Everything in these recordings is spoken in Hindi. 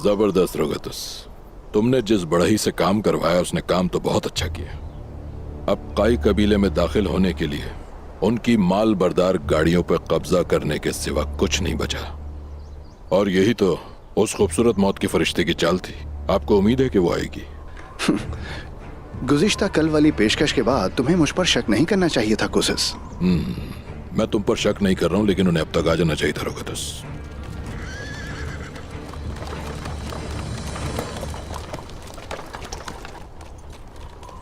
जबरदस्त रोगतुस, तुमने जिस बढ़ई से काम करवाया उसने काम तो बहुत अच्छा किया। अब काई कबीले में दाखिल होने के लिए उनकी माल बरदार गाड़ियों पर कब्जा करने के सिवा कुछ नहीं बचा। और यही तो उस खूबसूरत मौत की फरिश्ते की चाल थी। आपको उम्मीद है कि वो आएगी? गुज़िश्ता कल वाली पेशकश के बाद तुम्हें मुझ पर शक नहीं करना चाहिए था कोसिस। मैं तुम पर शक नहीं कर रहा हूं, लेकिन उन्हें अब तक आ जाना चाहिए था रोगतुस।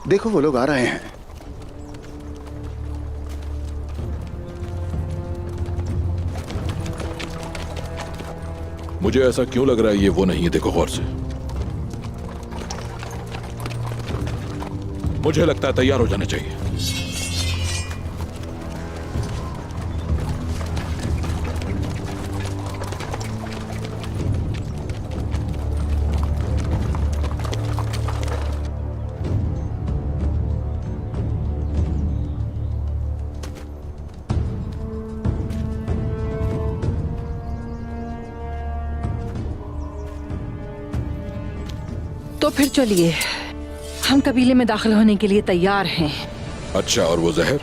देखो वो लोग आ रहे हैं। मुझे ऐसा क्यों लग रहा है ये वो नहीं है? देखो गौर से। मुझे लगता है तैयार हो जाना चाहिए। तो फिर चलिए, हम कबीले में दाखिल होने के लिए तैयार हैं। अच्छा, और वो जहर?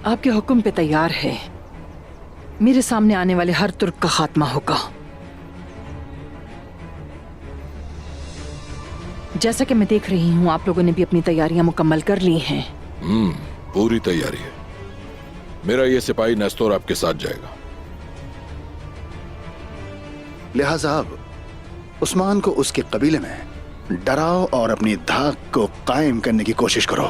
आपके हुक्म पे तैयार है। मेरे सामने आने वाले हर तुर्क का खात्मा होगा। जैसा कि मैं देख रही हूं, आप लोगों ने भी अपनी तैयारियां मुकम्मल कर ली हैं। पूरी तैयारी है। मेरा ये सिपाही नेस्तोर आपके साथ जाएगा। लिहाजा अब उस्मान को उसके कबीले में डराओ और अपनी धाक को कायम करने की कोशिश करो।